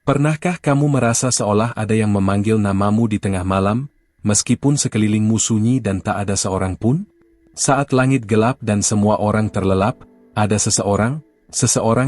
Pernahkah kamu merasa seolah ada yang memanggil namamu di tengah malam, meskipun sekelilingmu sunyi dan tak ada seorang pun? Saat langit gelap dan semua orang terlelap, ada seseorang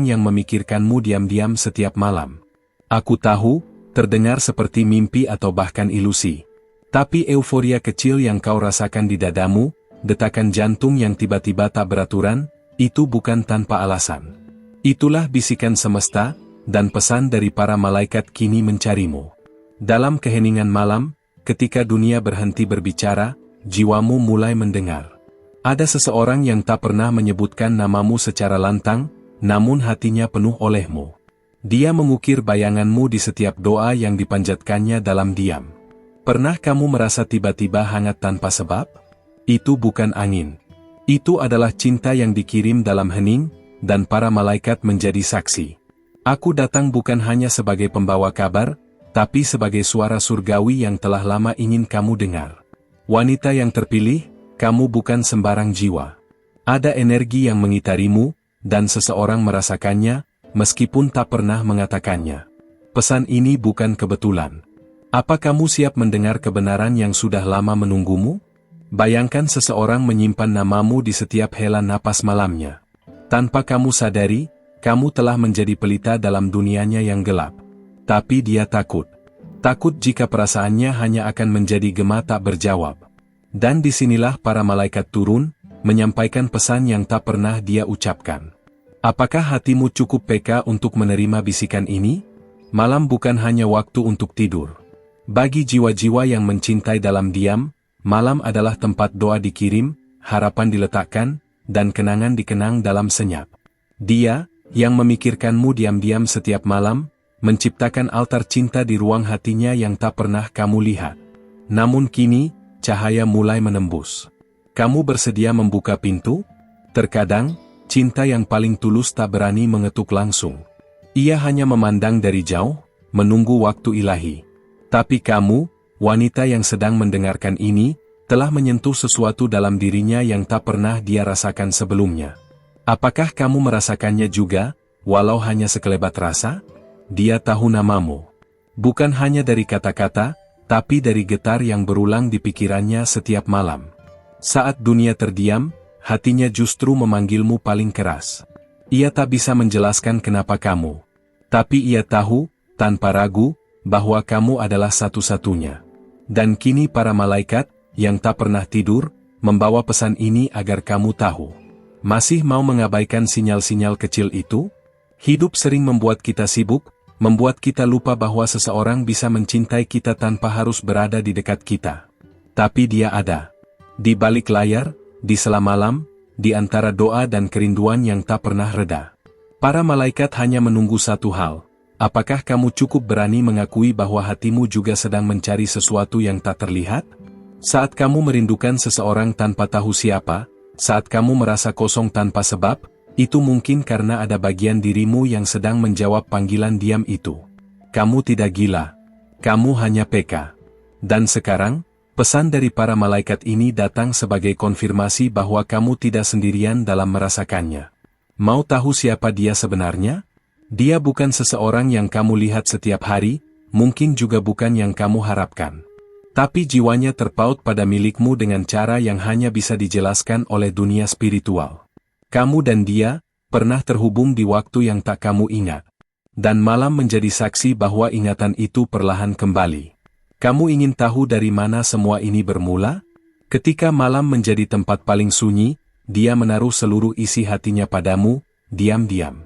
yang memikirkanmu diam-diam setiap malam. Aku tahu, terdengar seperti mimpi atau bahkan ilusi. Tapi euforia kecil yang kau rasakan di dadamu, detakan jantung yang tiba-tiba tak beraturan, itu bukan tanpa alasan. Itulah bisikan semesta, dan pesan dari para malaikat kini mencarimu. Dalam keheningan malam, ketika dunia berhenti berbicara, jiwamu mulai mendengar. Ada seseorang yang tak pernah menyebutkan namamu secara lantang, namun hatinya penuh olehmu. Dia mengukir bayanganmu di setiap doa yang dipanjatkannya dalam diam. Pernah kamu merasa tiba-tiba hangat tanpa sebab? Itu bukan angin. Itu adalah cinta yang dikirim dalam hening, dan para malaikat menjadi saksi. Aku datang bukan hanya sebagai pembawa kabar, tapi sebagai suara surgawi yang telah lama ingin kamu dengar. Wanita yang terpilih, kamu bukan sembarang jiwa. Ada energi yang mengitarimu, dan seseorang merasakannya, meskipun tak pernah mengatakannya. Pesan ini bukan kebetulan. Apa kamu siap mendengar kebenaran yang sudah lama menunggumu? Bayangkan seseorang menyimpan namamu di setiap hela napas malamnya. Tanpa kamu sadari, kamu telah menjadi pelita dalam dunianya yang gelap. Tapi dia takut. Takut jika perasaannya hanya akan menjadi gema tak berjawab. Dan disinilah para malaikat turun, menyampaikan pesan yang tak pernah dia ucapkan. Apakah hatimu cukup peka untuk menerima bisikan ini? Malam bukan hanya waktu untuk tidur. Bagi jiwa-jiwa yang mencintai dalam diam, malam adalah tempat doa dikirim, harapan diletakkan, dan kenangan dikenang dalam senyap. Dia, yang memikirkanmu diam-diam setiap malam, menciptakan altar cinta di ruang hatinya yang tak pernah kamu lihat. Namun kini, cahaya mulai menembus. Kamu bersedia membuka pintu? Terkadang, cinta yang paling tulus tak berani mengetuk langsung. Ia hanya memandang dari jauh, menunggu waktu ilahi. Tapi kamu, wanita yang sedang mendengarkan ini, telah menyentuh sesuatu dalam dirinya yang tak pernah dia rasakan sebelumnya. Apakah kamu merasakannya juga, walau hanya sekelebat rasa? Dia tahu namamu. Bukan hanya dari kata-kata, tapi dari getar yang berulang di pikirannya setiap malam. Saat dunia terdiam, hatinya justru memanggilmu paling keras. Ia tak bisa menjelaskan kenapa kamu. Tapi ia tahu, tanpa ragu, bahwa kamu adalah satu-satunya. Dan kini para malaikat, yang tak pernah tidur, membawa pesan ini agar kamu tahu. Masih mau mengabaikan sinyal-sinyal kecil itu? Hidup sering membuat kita sibuk, membuat kita lupa bahwa seseorang bisa mencintai kita tanpa harus berada di dekat kita. Tapi dia ada. Di balik layar, di sela malam, di antara doa dan kerinduan yang tak pernah reda. Para malaikat hanya menunggu satu hal. Apakah kamu cukup berani mengakui bahwa hatimu juga sedang mencari sesuatu yang tak terlihat? Saat kamu merindukan seseorang tanpa tahu siapa, saat kamu merasa kosong tanpa sebab, itu mungkin karena ada bagian dirimu yang sedang menjawab panggilan diam itu. Kamu tidak gila. Kamu hanya peka. Dan sekarang, pesan dari para malaikat ini datang sebagai konfirmasi bahwa kamu tidak sendirian dalam merasakannya. Mau tahu siapa dia sebenarnya? Dia bukan seseorang yang kamu lihat setiap hari, mungkin juga bukan yang kamu harapkan. Tapi jiwanya terpaut pada milikmu dengan cara yang hanya bisa dijelaskan oleh dunia spiritual. Kamu dan dia, pernah terhubung di waktu yang tak kamu ingat. Dan malam menjadi saksi bahwa ingatan itu perlahan kembali. Kamu ingin tahu dari mana semua ini bermula? Ketika malam menjadi tempat paling sunyi, dia menaruh seluruh isi hatinya padamu, diam-diam.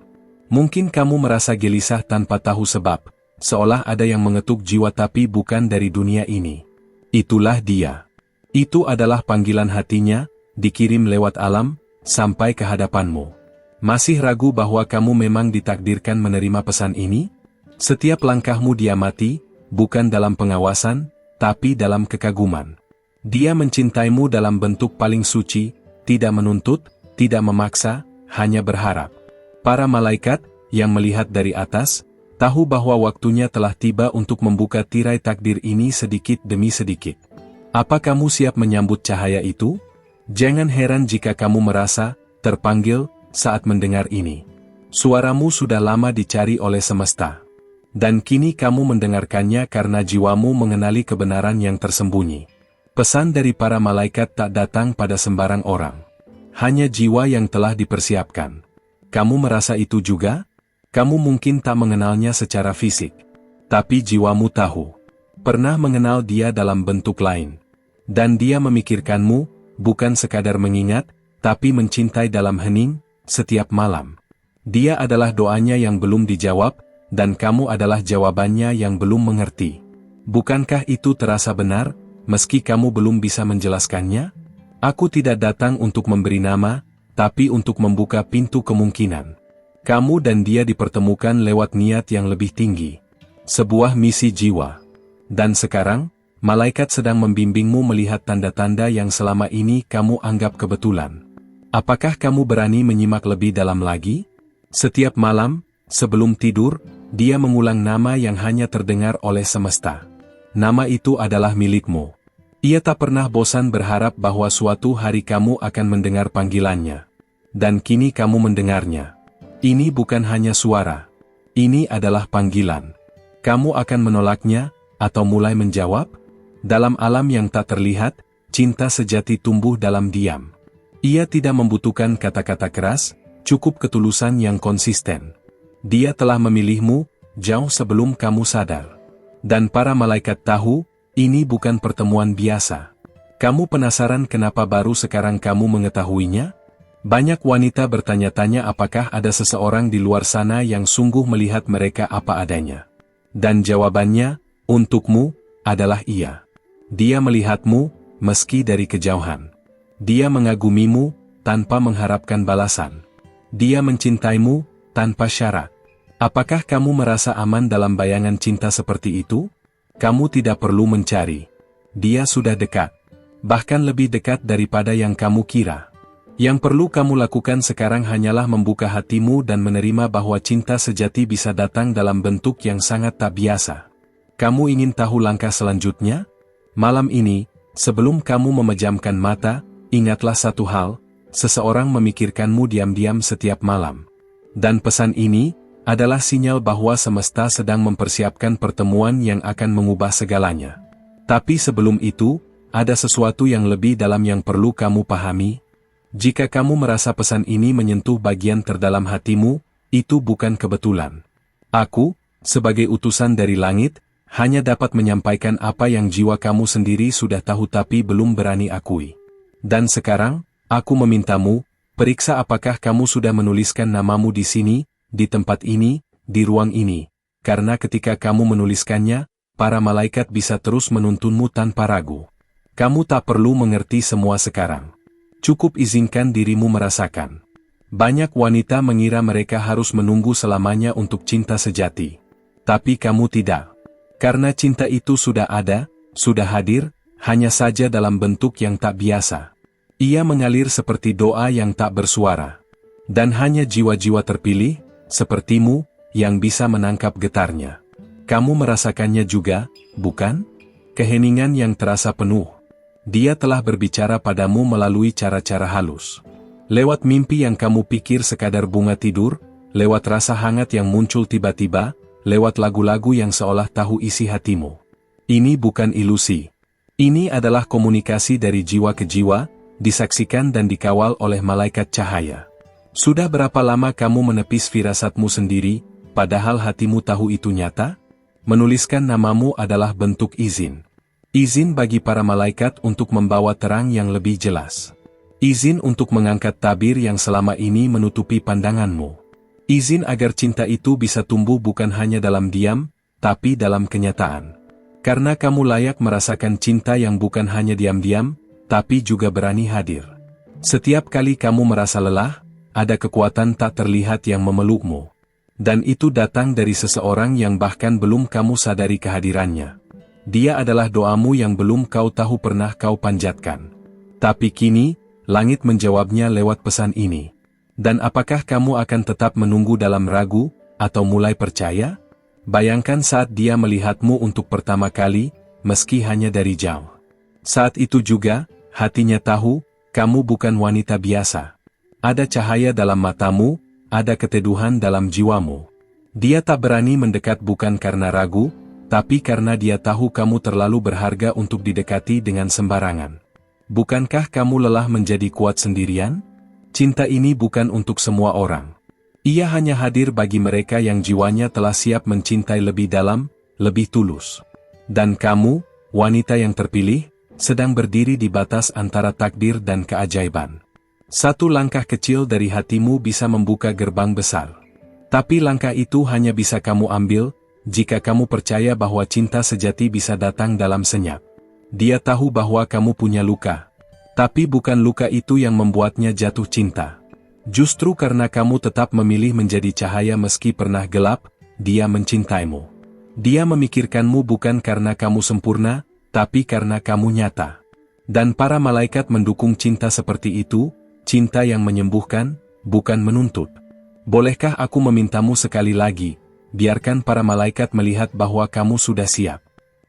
Mungkin kamu merasa gelisah tanpa tahu sebab, seolah ada yang mengetuk jiwa tapi bukan dari dunia ini. Itulah dia. Itu adalah panggilan hatinya, dikirim lewat alam, sampai ke hadapanmu. Masih ragu bahwa kamu memang ditakdirkan menerima pesan ini? Setiap langkahmu dia mati, bukan dalam pengawasan, tapi dalam kekaguman. Dia mencintaimu dalam bentuk paling suci, tidak menuntut, tidak memaksa, hanya berharap. Para malaikat, yang melihat dari atas, tahu bahwa waktunya telah tiba untuk membuka tirai takdir ini sedikit demi sedikit. Apa kamu siap menyambut cahaya itu? Jangan heran jika kamu merasa terpanggil saat mendengar ini. Suaramu sudah lama dicari oleh semesta. Dan kini kamu mendengarkannya karena jiwamu mengenali kebenaran yang tersembunyi. Pesan dari para malaikat tak datang pada sembarang orang. Hanya jiwa yang telah dipersiapkan. Kamu merasa itu juga? Kamu mungkin tak mengenalnya secara fisik. Tapi jiwamu tahu. Pernah mengenal dia dalam bentuk lain. Dan dia memikirkanmu, bukan sekadar mengingat, tapi mencintai dalam hening, setiap malam. Dia adalah doanya yang belum dijawab, dan kamu adalah jawabannya yang belum mengerti. Bukankah itu terasa benar, meski kamu belum bisa menjelaskannya? Aku tidak datang untuk memberi nama, tapi untuk membuka pintu kemungkinan. Kamu dan dia dipertemukan lewat niat yang lebih tinggi. Sebuah misi jiwa. Dan sekarang, malaikat sedang membimbingmu melihat tanda-tanda yang selama ini kamu anggap kebetulan. Apakah kamu berani menyimak lebih dalam lagi? Setiap malam, sebelum tidur, dia mengulang nama yang hanya terdengar oleh semesta. Nama itu adalah milikmu. Ia tak pernah bosan berharap bahwa suatu hari kamu akan mendengar panggilannya. Dan kini kamu mendengarnya. Ini bukan hanya suara. Ini adalah panggilan. Kamu akan menolaknya, atau mulai menjawab? Dalam alam yang tak terlihat, cinta sejati tumbuh dalam diam. Ia tidak membutuhkan kata-kata keras, cukup ketulusan yang konsisten. Dia telah memilihmu, jauh sebelum kamu sadar. Dan para malaikat tahu, ini bukan pertemuan biasa. Kamu penasaran kenapa baru sekarang kamu mengetahuinya? Banyak wanita bertanya-tanya apakah ada seseorang di luar sana yang sungguh melihat mereka apa adanya. Dan jawabannya, untukmu, adalah ia. Dia melihatmu, meski dari kejauhan. Dia mengagumimu, tanpa mengharapkan balasan. Dia mencintaimu, tanpa syarat. Apakah kamu merasa aman dalam bayangan cinta seperti itu? Kamu tidak perlu mencari. Dia sudah dekat. Bahkan lebih dekat daripada yang kamu kira. Yang perlu kamu lakukan sekarang hanyalah membuka hatimu dan menerima bahwa cinta sejati bisa datang dalam bentuk yang sangat tak biasa. Kamu ingin tahu langkah selanjutnya? Malam ini, sebelum kamu memejamkan mata, ingatlah satu hal, seseorang memikirkanmu diam-diam setiap malam. Dan pesan ini adalah sinyal bahwa semesta sedang mempersiapkan pertemuan yang akan mengubah segalanya. Tapi sebelum itu, ada sesuatu yang lebih dalam yang perlu kamu pahami. Jika kamu merasa pesan ini menyentuh bagian terdalam hatimu, itu bukan kebetulan. Aku, sebagai utusan dari langit, hanya dapat menyampaikan apa yang jiwa kamu sendiri sudah tahu tapi belum berani akui. Dan sekarang, aku memintamu, periksa apakah kamu sudah menuliskan namamu di sini, di tempat ini, di ruang ini. Karena ketika kamu menuliskannya, para malaikat bisa terus menuntunmu tanpa ragu. Kamu tak perlu mengerti semua sekarang. Cukup izinkan dirimu merasakan. Banyak wanita mengira mereka harus menunggu selamanya untuk cinta sejati. Tapi kamu tidak. Karena cinta itu sudah ada, sudah hadir, hanya saja dalam bentuk yang tak biasa. Ia mengalir seperti doa yang tak bersuara. Dan hanya jiwa-jiwa terpilih, sepertimu, yang bisa menangkap getarnya. Kamu merasakannya juga, bukan? Keheningan yang terasa penuh. Dia telah berbicara padamu melalui cara-cara halus. Lewat mimpi yang kamu pikir sekadar bunga tidur, lewat rasa hangat yang muncul tiba-tiba, lewat lagu-lagu yang seolah tahu isi hatimu. Ini bukan ilusi. Ini adalah komunikasi dari jiwa ke jiwa, disaksikan dan dikawal oleh malaikat cahaya. Sudah berapa lama kamu menepis firasatmu sendiri, padahal hatimu tahu itu nyata? Menuliskan namamu adalah bentuk izin. Izin bagi para malaikat untuk membawa terang yang lebih jelas. Izin untuk mengangkat tabir yang selama ini menutupi pandanganmu. Izin agar cinta itu bisa tumbuh bukan hanya dalam diam, tapi dalam kenyataan. Karena kamu layak merasakan cinta yang bukan hanya diam-diam, tapi juga berani hadir. Setiap kali kamu merasa lelah, ada kekuatan tak terlihat yang memelukmu. Dan itu datang dari seseorang yang bahkan belum kamu sadari kehadirannya. Dia adalah doamu yang belum kau tahu pernah kau panjatkan. Tapi kini, langit menjawabnya lewat pesan ini. Dan apakah kamu akan tetap menunggu dalam ragu, atau mulai percaya? Bayangkan saat dia melihatmu untuk pertama kali, meski hanya dari jauh. Saat itu juga, hatinya tahu, kamu bukan wanita biasa. Ada cahaya dalam matamu, ada keteduhan dalam jiwamu. Dia tak berani mendekat bukan karena ragu, tapi karena dia tahu kamu terlalu berharga untuk didekati dengan sembarangan. Bukankah kamu lelah menjadi kuat sendirian? Cinta ini bukan untuk semua orang. Ia hanya hadir bagi mereka yang jiwanya telah siap mencintai lebih dalam, lebih tulus. Dan kamu, wanita yang terpilih, sedang berdiri di batas antara takdir dan keajaiban. Satu langkah kecil dari hatimu bisa membuka gerbang besar. Tapi langkah itu hanya bisa kamu ambil, jika kamu percaya bahwa cinta sejati bisa datang dalam senyap. Dia tahu bahwa kamu punya luka. Tapi bukan luka itu yang membuatnya jatuh cinta. Justru karena kamu tetap memilih menjadi cahaya meski pernah gelap, dia mencintaimu. Dia memikirkanmu bukan karena kamu sempurna, tapi karena kamu nyata. Dan para malaikat mendukung cinta seperti itu, cinta yang menyembuhkan, bukan menuntut. Bolehkah aku memintamu sekali lagi, biarkan para malaikat melihat bahwa kamu sudah siap.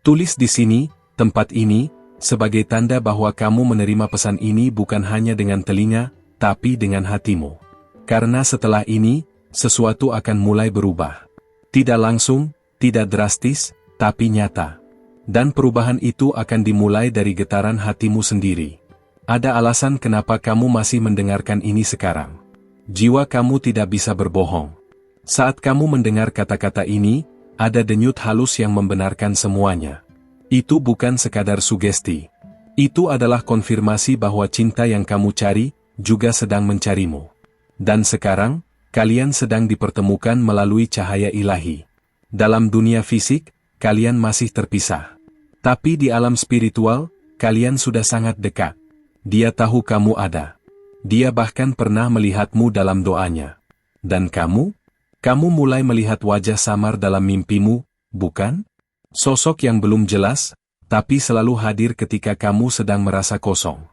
Tulis di sini, tempat ini, sebagai tanda bahwa kamu menerima pesan ini bukan hanya dengan telinga, tapi dengan hatimu. Karena setelah ini, sesuatu akan mulai berubah. Tidak langsung, tidak drastis, tapi nyata. Dan perubahan itu akan dimulai dari getaran hatimu sendiri. Ada alasan kenapa kamu masih mendengarkan ini sekarang. Jiwa kamu tidak bisa berbohong. Saat kamu mendengar kata-kata ini, ada denyut halus yang membenarkan semuanya. Itu bukan sekadar sugesti. Itu adalah konfirmasi bahwa cinta yang kamu cari, juga sedang mencarimu. Dan sekarang, kalian sedang dipertemukan melalui cahaya ilahi. Dalam dunia fisik, kalian masih terpisah. Tapi di alam spiritual, kalian sudah sangat dekat. Dia tahu kamu ada. Dia bahkan pernah melihatmu dalam doanya. Dan kamu? Kamu mulai melihat wajah samar dalam mimpimu, bukan? Sosok yang belum jelas, tapi selalu hadir ketika kamu sedang merasa kosong.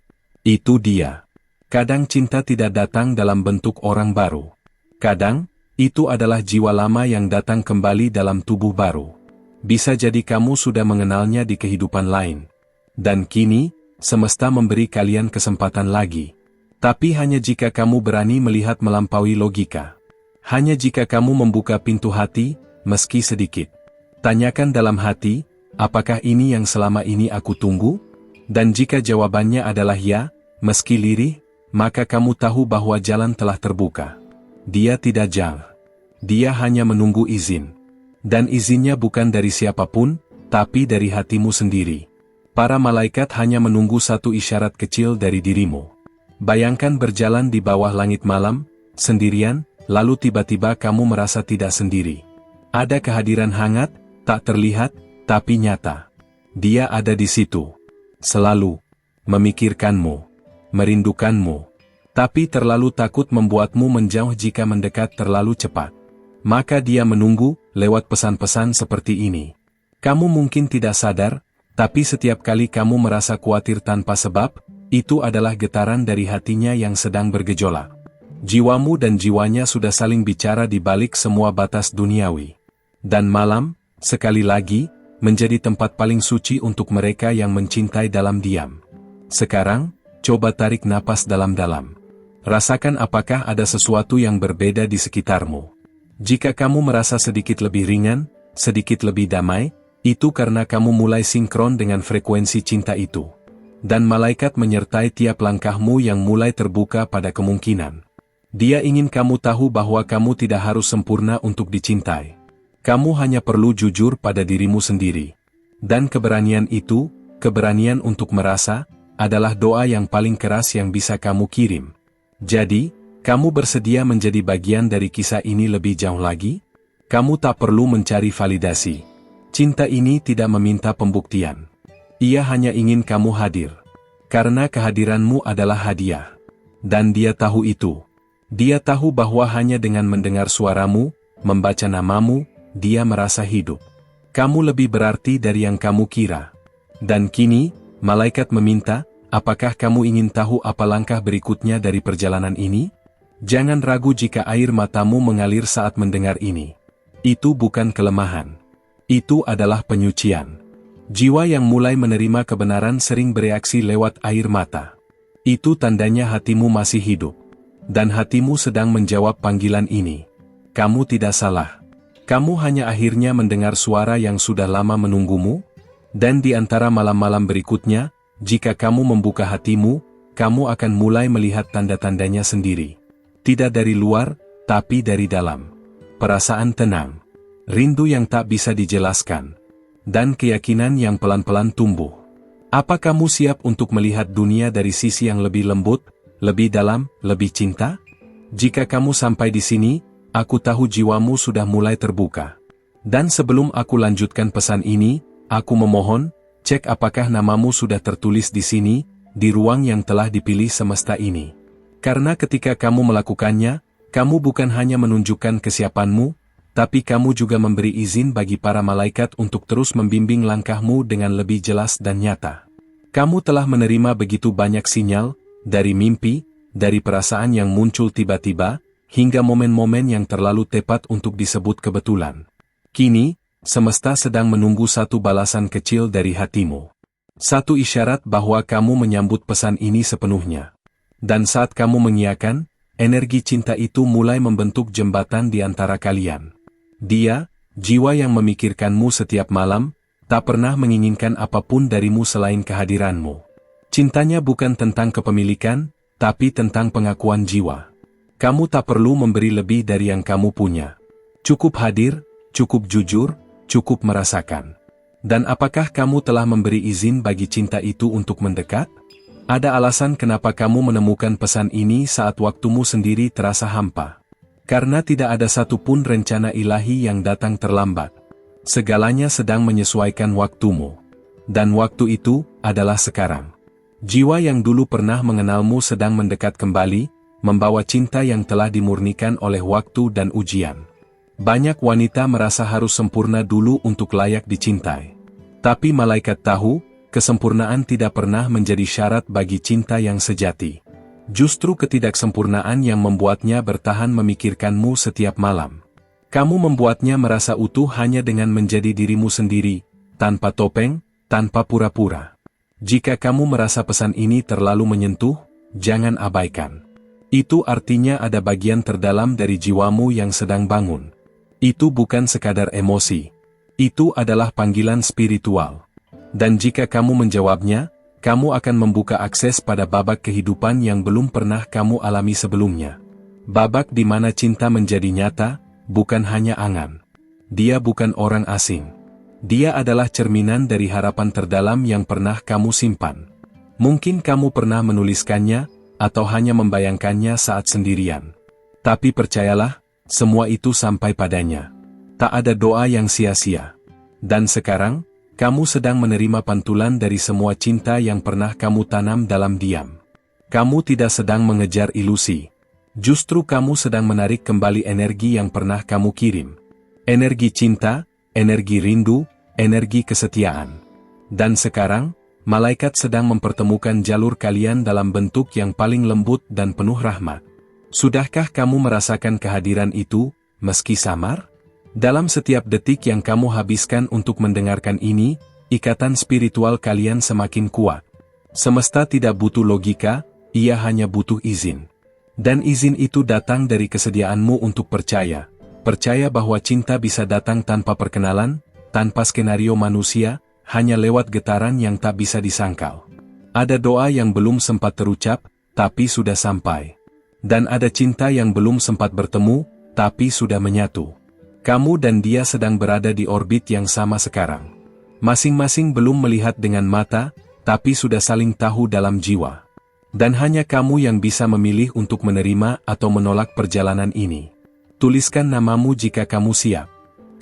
Itu dia. Kadang cinta tidak datang dalam bentuk orang baru. Kadang, itu adalah jiwa lama yang datang kembali dalam tubuh baru. Bisa jadi kamu sudah mengenalnya di kehidupan lain. Dan kini, semesta memberi kalian kesempatan lagi. Tapi hanya jika kamu berani melihat melampaui logika. Hanya jika kamu membuka pintu hati, meski sedikit. Tanyakan dalam hati, apakah ini yang selama ini aku tunggu? Dan jika jawabannya adalah ya, meski lirih, maka kamu tahu bahwa jalan telah terbuka. Dia tidak jauh. Dia hanya menunggu izin. Dan izinnya bukan dari siapapun, tapi dari hatimu sendiri. Para malaikat hanya menunggu satu isyarat kecil dari dirimu. Bayangkan berjalan di bawah langit malam, sendirian, lalu tiba-tiba kamu merasa tidak sendiri. Ada kehadiran hangat, tak terlihat, tapi nyata. Dia ada di situ. Selalu. Memikirkanmu. Merindukanmu. Tapi terlalu takut membuatmu menjauh jika mendekat terlalu cepat. Maka dia menunggu, lewat pesan-pesan seperti ini. Kamu mungkin tidak sadar, tapi setiap kali kamu merasa khawatir tanpa sebab, itu adalah getaran dari hatinya yang sedang bergejolak. Jiwamu dan jiwanya sudah saling bicara di balik semua batas duniawi. Dan malam, sekali lagi, menjadi tempat paling suci untuk mereka yang mencintai dalam diam. Sekarang, coba tarik napas dalam-dalam. Rasakan apakah ada sesuatu yang berbeda di sekitarmu. Jika kamu merasa sedikit lebih ringan, sedikit lebih damai, itu karena kamu mulai sinkron dengan frekuensi cinta itu. Dan malaikat menyertai tiap langkahmu yang mulai terbuka pada kemungkinan. Dia ingin kamu tahu bahwa kamu tidak harus sempurna untuk dicintai. Kamu hanya perlu jujur pada dirimu sendiri. Dan keberanian itu, keberanian untuk merasa, adalah doa yang paling keras yang bisa kamu kirim. Jadi, kamu bersedia menjadi bagian dari kisah ini lebih jauh lagi? Kamu tak perlu mencari validasi. Cinta ini tidak meminta pembuktian. Ia hanya ingin kamu hadir. Karena kehadiranmu adalah hadiah. Dan dia tahu itu. Dia tahu bahwa hanya dengan mendengar suaramu, membaca namamu, dia merasa hidup. Kamu lebih berarti dari yang kamu kira. Dan kini, malaikat meminta, apakah kamu ingin tahu apa langkah berikutnya dari perjalanan ini? Jangan ragu jika air matamu mengalir saat mendengar ini. Itu bukan kelemahan. Itu adalah penyucian. Jiwa yang mulai menerima kebenaran sering bereaksi lewat air mata. Itu tandanya hatimu masih hidup. Dan hatimu sedang menjawab panggilan ini. Kamu tidak salah. Kamu hanya akhirnya mendengar suara yang sudah lama menunggumu? Dan di antara malam-malam berikutnya, jika kamu membuka hatimu, kamu akan mulai melihat tanda-tandanya sendiri. Tidak dari luar, tapi dari dalam. Perasaan tenang, rindu yang tak bisa dijelaskan, dan keyakinan yang pelan-pelan tumbuh. Apa kamu siap untuk melihat dunia dari sisi yang lebih lembut, lebih dalam, lebih cinta? Jika kamu sampai di sini, aku tahu jiwamu sudah mulai terbuka. Dan sebelum aku lanjutkan pesan ini, aku memohon, cek apakah namamu sudah tertulis di sini, di ruang yang telah dipilih semesta ini. Karena ketika kamu melakukannya, kamu bukan hanya menunjukkan kesiapanmu, tapi kamu juga memberi izin bagi para malaikat untuk terus membimbing langkahmu dengan lebih jelas dan nyata. Kamu telah menerima begitu banyak sinyal, dari mimpi, dari perasaan yang muncul tiba-tiba, hingga momen-momen yang terlalu tepat untuk disebut kebetulan. Kini, semesta sedang menunggu satu balasan kecil dari hatimu. Satu isyarat bahwa kamu menyambut pesan ini sepenuhnya. Dan saat kamu mengiyakan, energi cinta itu mulai membentuk jembatan di antara kalian. Dia, jiwa yang memikirkanmu setiap malam, tak pernah menginginkan apapun darimu selain kehadiranmu. Cintanya bukan tentang kepemilikan, tapi tentang pengakuan jiwa. Kamu tak perlu memberi lebih dari yang kamu punya. Cukup hadir, cukup jujur, cukup merasakan. Dan apakah kamu telah memberi izin bagi cinta itu untuk mendekat? Ada alasan kenapa kamu menemukan pesan ini saat waktumu sendiri terasa hampa. Karena tidak ada satupun rencana ilahi yang datang terlambat. Segalanya sedang menyesuaikan waktumu. Dan waktu itu adalah sekarang. Jiwa yang dulu pernah mengenalmu sedang mendekat kembali, membawa cinta yang telah dimurnikan oleh waktu dan ujian. Banyak wanita merasa harus sempurna dulu untuk layak dicintai. Tapi malaikat tahu, kesempurnaan tidak pernah menjadi syarat bagi cinta yang sejati. Justru ketidaksempurnaan yang membuatnya bertahan memikirkanmu setiap malam. Kamu membuatnya merasa utuh hanya dengan menjadi dirimu sendiri, tanpa topeng, tanpa pura-pura. Jika kamu merasa pesan ini terlalu menyentuh, jangan abaikan. Itu artinya ada bagian terdalam dari jiwamu yang sedang bangun. Itu bukan sekadar emosi. Itu adalah panggilan spiritual. Dan jika kamu menjawabnya, kamu akan membuka akses pada babak kehidupan yang belum pernah kamu alami sebelumnya. Babak di mana cinta menjadi nyata, bukan hanya angan. Dia bukan orang asing. Dia adalah cerminan dari harapan terdalam yang pernah kamu simpan. Mungkin kamu pernah menuliskannya, atau hanya membayangkannya saat sendirian. Tapi percayalah, semua itu sampai padanya. Tak ada doa yang sia-sia. Dan sekarang, kamu sedang menerima pantulan dari semua cinta yang pernah kamu tanam dalam diam. Kamu tidak sedang mengejar ilusi. Justru kamu sedang menarik kembali energi yang pernah kamu kirim. Energi cinta, energi rindu, energi kesetiaan. Dan sekarang, malaikat sedang mempertemukan jalur kalian dalam bentuk yang paling lembut dan penuh rahmat. Sudahkah kamu merasakan kehadiran itu, meski samar? Dalam setiap detik yang kamu habiskan untuk mendengarkan ini, ikatan spiritual kalian semakin kuat. Semesta tidak butuh logika, ia hanya butuh izin. Dan izin itu datang dari kesediaanmu untuk percaya. Percaya bahwa cinta bisa datang tanpa perkenalan, tanpa skenario manusia, hanya lewat getaran yang tak bisa disangkal. Ada doa yang belum sempat terucap, tapi sudah sampai. Dan ada cinta yang belum sempat bertemu, tapi sudah menyatu. Kamu dan dia sedang berada di orbit yang sama sekarang. Masing-masing belum melihat dengan mata, tapi sudah saling tahu dalam jiwa. Dan hanya kamu yang bisa memilih untuk menerima atau menolak perjalanan ini. Tuliskan namamu jika kamu siap.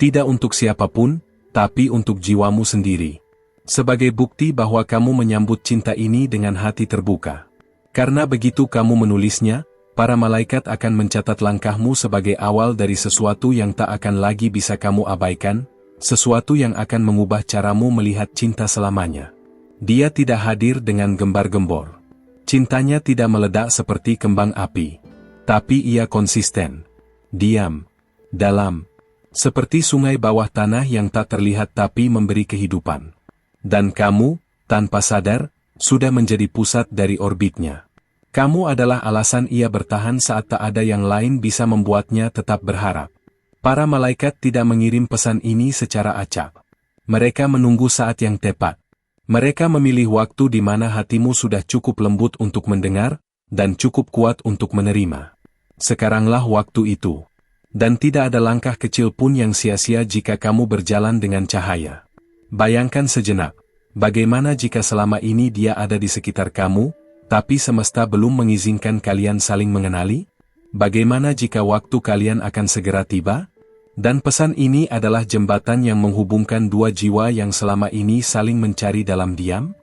Tidak untuk siapapun, tapi untuk jiwamu sendiri. Sebagai bukti bahwa kamu menyambut cinta ini dengan hati terbuka. Karena begitu kamu menulisnya, para malaikat akan mencatat langkahmu sebagai awal dari sesuatu yang tak akan lagi bisa kamu abaikan, sesuatu yang akan mengubah caramu melihat cinta selamanya. Dia tidak hadir dengan gembar-gembor. Cintanya tidak meledak seperti kembang api. Tapi ia konsisten. Diam. Dalam. Seperti sungai bawah tanah yang tak terlihat tapi memberi kehidupan. Dan kamu, tanpa sadar, sudah menjadi pusat dari orbitnya. Kamu adalah alasan ia bertahan saat tak ada yang lain bisa membuatnya tetap berharap. Para malaikat tidak mengirim pesan ini secara acak. Mereka menunggu saat yang tepat. Mereka memilih waktu di mana hatimu sudah cukup lembut untuk mendengar, dan cukup kuat untuk menerima. Sekaranglah waktu itu. Dan tidak ada langkah kecil pun yang sia-sia jika kamu berjalan dengan cahaya. Bayangkan sejenak, bagaimana jika selama ini dia ada di sekitar kamu, tapi semesta belum mengizinkan kalian saling mengenali? Bagaimana jika waktu kalian akan segera tiba? Dan pesan ini adalah jembatan yang menghubungkan dua jiwa yang selama ini saling mencari dalam diam?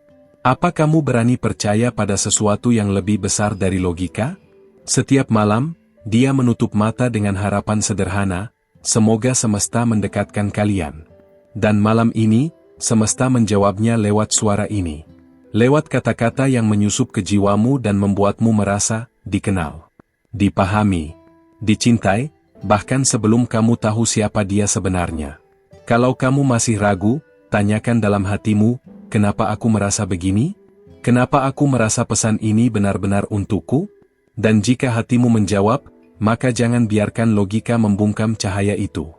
Apa kamu berani percaya pada sesuatu yang lebih besar dari logika? Setiap malam, dia menutup mata dengan harapan sederhana, semoga semesta mendekatkan kalian. Dan malam ini, semesta menjawabnya lewat suara ini. Lewat kata-kata yang menyusup ke jiwamu dan membuatmu merasa dikenal, dipahami, dicintai, bahkan sebelum kamu tahu siapa dia sebenarnya. Kalau kamu masih ragu, tanyakan dalam hatimu, kenapa aku merasa begini? Kenapa aku merasa pesan ini benar-benar untukku? Dan jika hatimu menjawab, maka jangan biarkan logika membungkam cahaya itu.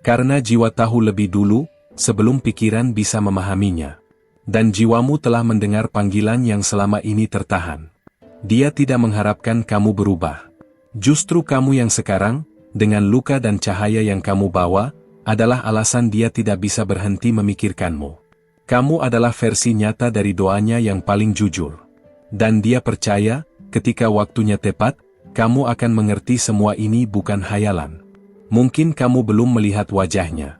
Karena jiwa tahu lebih dulu, sebelum pikiran bisa memahaminya. Dan jiwamu telah mendengar panggilan yang selama ini tertahan. Dia tidak mengharapkan kamu berubah. Justru kamu yang sekarang, dengan luka dan cahaya yang kamu bawa, adalah alasan dia tidak bisa berhenti memikirkanmu. Kamu adalah versi nyata dari doanya yang paling jujur. Dan dia percaya, ketika waktunya tepat, kamu akan mengerti semua ini bukan hayalan. Mungkin kamu belum melihat wajahnya.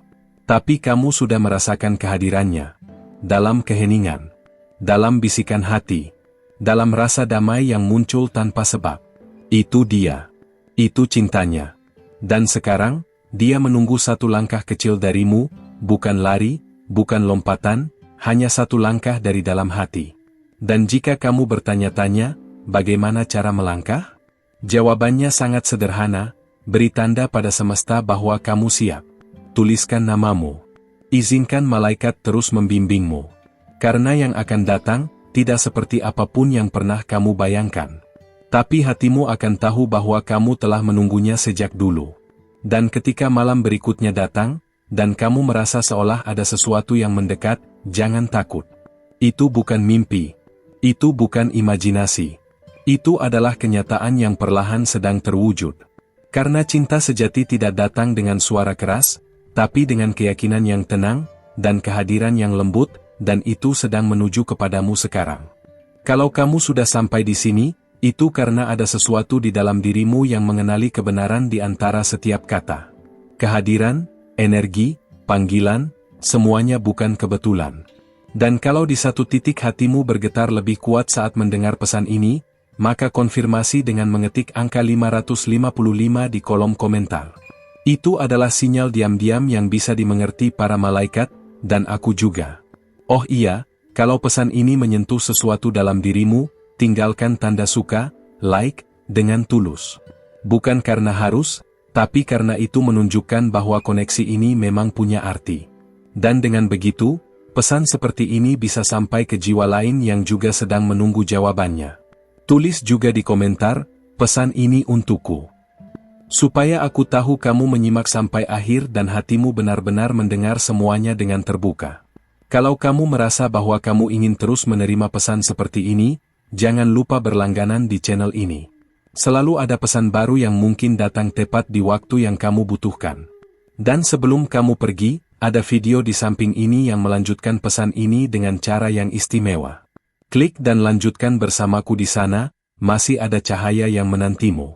Tapi kamu sudah merasakan kehadirannya. Dalam keheningan. Dalam bisikan hati. Dalam rasa damai yang muncul tanpa sebab. Itu dia. Itu cintanya. Dan sekarang, dia menunggu satu langkah kecil darimu, bukan lari, bukan lompatan, hanya satu langkah dari dalam hati. Dan jika kamu bertanya-tanya, bagaimana cara melangkah? Jawabannya sangat sederhana, beri tanda pada semesta bahwa kamu siap. Tuliskan namamu. Izinkan malaikat terus membimbingmu. Karena yang akan datang, tidak seperti apapun yang pernah kamu bayangkan. Tapi hatimu akan tahu bahwa kamu telah menunggunya sejak dulu. Dan ketika malam berikutnya datang, dan kamu merasa seolah ada sesuatu yang mendekat, jangan takut. Itu bukan mimpi. Itu bukan imajinasi. Itu adalah kenyataan yang perlahan sedang terwujud. Karena cinta sejati tidak datang dengan suara keras, tapi dengan keyakinan yang tenang, dan kehadiran yang lembut, dan itu sedang menuju kepadamu sekarang. Kalau kamu sudah sampai di sini, itu karena ada sesuatu di dalam dirimu yang mengenali kebenaran di antara setiap kata. Kehadiran, energi, panggilan, semuanya bukan kebetulan. Dan kalau di satu titik hatimu bergetar lebih kuat saat mendengar pesan ini, maka konfirmasi dengan mengetik angka 555 di kolom komentar. Itu adalah sinyal diam-diam yang bisa dimengerti para malaikat, dan aku juga. Oh iya, kalau pesan ini menyentuh sesuatu dalam dirimu, tinggalkan tanda suka, like, dengan tulus. Bukan karena harus, tapi karena itu menunjukkan bahwa koneksi ini memang punya arti. Dan dengan begitu, pesan seperti ini bisa sampai ke jiwa lain yang juga sedang menunggu jawabannya. Tulis juga di komentar, pesan ini untukku. Supaya aku tahu kamu menyimak sampai akhir dan hatimu benar-benar mendengar semuanya dengan terbuka. Kalau kamu merasa bahwa kamu ingin terus menerima pesan seperti ini, jangan lupa berlangganan di channel ini. Selalu ada pesan baru yang mungkin datang tepat di waktu yang kamu butuhkan. Dan sebelum kamu pergi, ada video di samping ini yang melanjutkan pesan ini dengan cara yang istimewa. Klik dan lanjutkan bersamaku di sana, masih ada cahaya yang menantimu.